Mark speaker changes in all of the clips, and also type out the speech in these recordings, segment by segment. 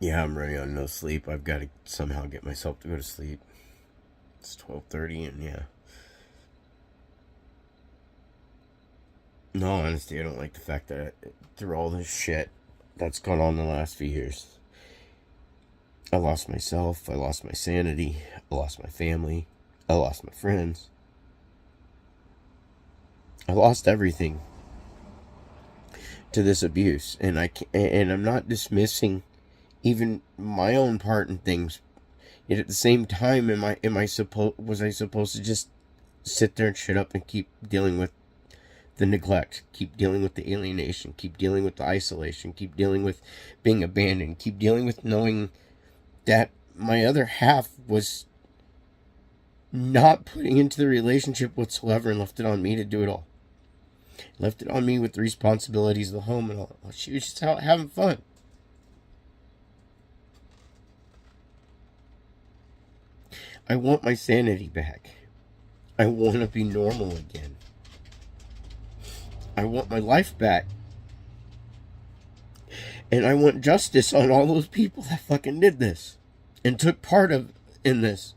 Speaker 1: Yeah, I'm running on no sleep. I've got to somehow get myself to go to sleep. It's 12:30, and yeah. No, honestly, I don't like the fact that through all this shit that's gone on the last few years, I lost myself, I lost my sanity, I lost my family, I lost my friends. I lost everything to this abuse, and I'm not dismissing even my own part in things. Yet at the same time, was I supposed to just sit there and shut up and keep dealing with the neglect, keep dealing with the alienation, keep dealing with the isolation, keep dealing with being abandoned, keep dealing with knowing that my other half was not putting into the relationship whatsoever and left it on me to do it all. Left it on me with the responsibilities of the home and all. She was just out having fun. I want my sanity back. I want to be normal again. I want my life back. And I want justice on all those people that fucking did this and took part in this.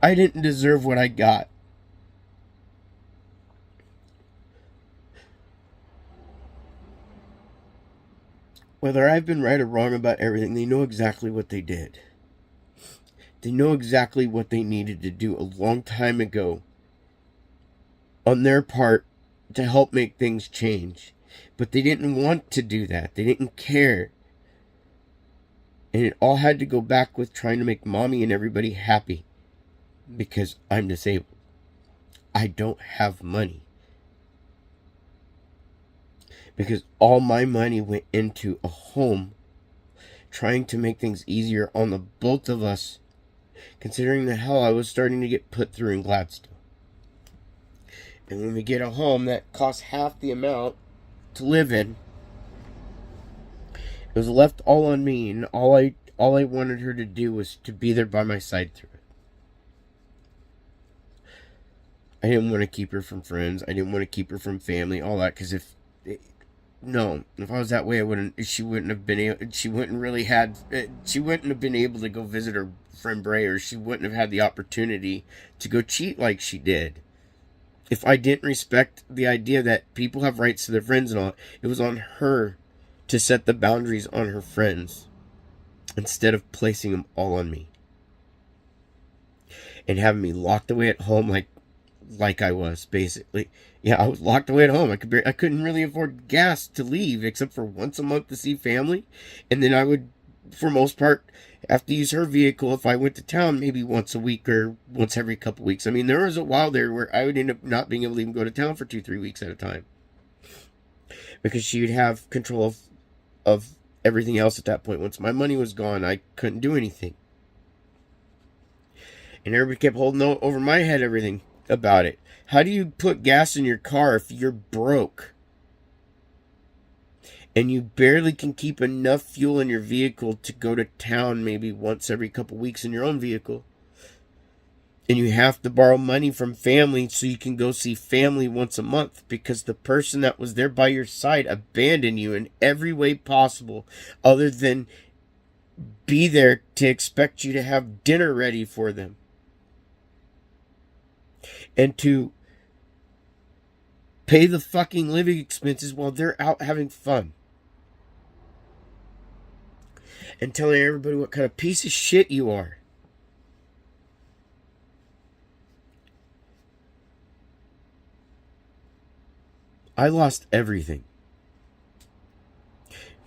Speaker 1: I didn't deserve what I got. Whether I've been right or wrong about everything, they know exactly what they did. They know exactly what they needed to do a long time ago on their part to help make things change. But they didn't want to do that. They didn't care. And it all had to go back with trying to make mommy and everybody happy. Because I'm disabled. I don't have money. Because all my money went into a home trying to make things easier on the both of us, considering the hell I was starting to get put through in Gladstone. And when we get a home that costs half the amount to live in, it was left all on me, and all I wanted her to do was to be there by my side through it. I didn't want to keep her from friends. I didn't want to keep her from family, all that, because if I was that way, she wouldn't have been able to go visit her friend Bray, or she wouldn't have had the opportunity to go cheat like she did. If I didn't respect the idea that people have rights to their friends and all, it was on her to set the boundaries on her friends instead of placing them all on me and having me locked away at home like I was, basically. Yeah, I was locked away at home. I couldn't really afford gas to leave except for once a month to see family, and then I would, for most part, have to use her vehicle if I went to town maybe once a week or once every couple weeks. I mean, there was a while there where I would end up not being able to even go to town for 2-3 weeks at a time because she would have control of everything else at that point. Once my money was gone, I couldn't do anything. And everybody kept holding over my head everything about it. How do you put gas in your car if you're broke? And you barely can keep enough fuel in your vehicle to go to town maybe once every couple weeks in your own vehicle. And you have to borrow money from family so you can go see family once a month because the person that was there by your side abandoned you in every way possible other than be there to expect you to have dinner ready for them. And to pay the fucking living expenses while they're out having fun. And telling everybody what kind of piece of shit you are. I lost everything.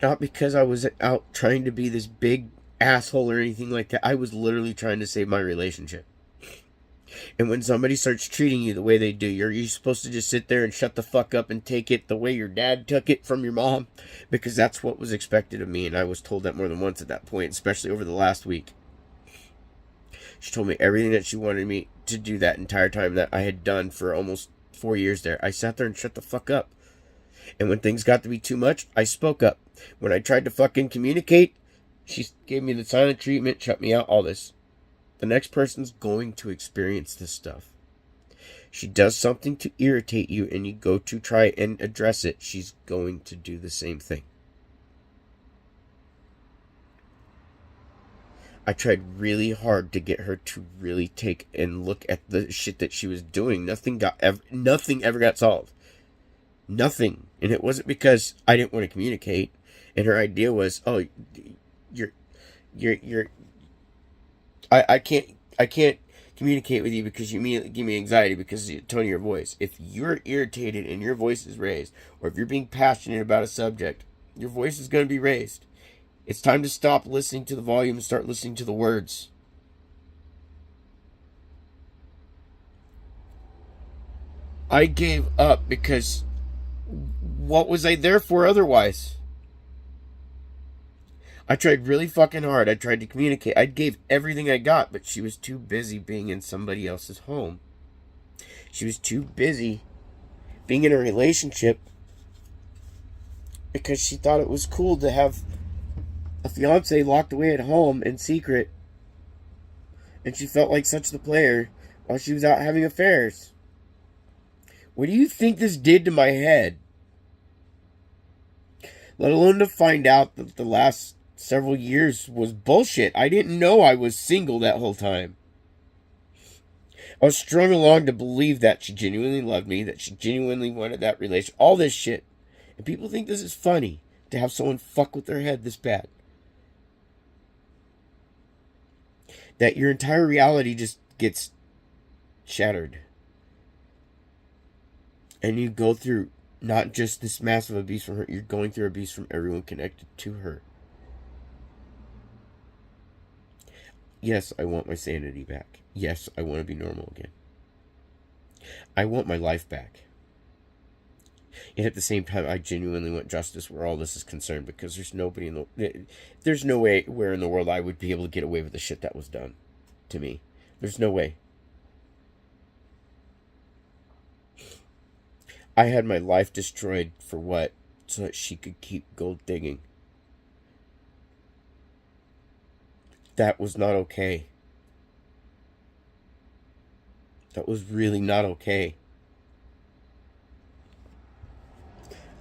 Speaker 1: Not because I was out trying to be this big asshole or anything like that. I was literally trying to save my relationship. And when somebody starts treating you the way they do, you're supposed to just sit there and shut the fuck up and take it the way your dad took it from your mom, because that's what was expected of me, and I was told that more than once at that point, especially over the last week. She told me everything that she wanted me to do that entire time that I had done for almost 4 years there. I sat there and shut the fuck up. And when things got to be too much, I spoke up. When I tried to fucking communicate, she gave me the silent treatment, shut me out, all this. The next person's going to experience this stuff. She does something to irritate you and you go to try and address it, she's going to do the same thing. I tried really hard to get her to really take and look at the shit that she was doing. Nothing ever got solved. Nothing. And it wasn't because I didn't want to communicate. And her idea was, oh, you're, you're, I can't communicate with you because you immediately give me anxiety because of the tone of your voice. If you're irritated and your voice is raised, or if you're being passionate about a subject, your voice is going to be raised. It's time to stop listening to the volume and start listening to the words. I gave up because what was I there for otherwise? I tried really fucking hard. I tried to communicate. I gave everything I got, but she was too busy being in somebody else's home. She was too busy being in a relationship because she thought it was cool to have a fiance locked away at home in secret. And she felt like such the player while she was out having affairs. What do you think this did to my head? Let alone to find out that the last several years was bullshit. I didn't know I was single that whole time. I was strung along to believe that she genuinely loved me, that she genuinely wanted that relation, all this shit. And people think this is funny, to have someone fuck with their head this bad. That your entire reality just gets shattered. And you go through not just this massive abuse from her, you're going through abuse from everyone connected to her. Yes, I want my sanity back. Yes, I want to be normal again. I want my life back. Yet at the same time, I genuinely want justice where all this is concerned, because there's no way where in the world I would be able to get away with the shit that was done to me. There's no way. I had my life destroyed for what? So that she could keep gold digging. That was not okay. That was really not okay.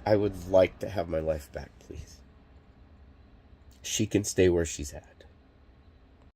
Speaker 1: I would like to have my life back, please. She can stay where she's at.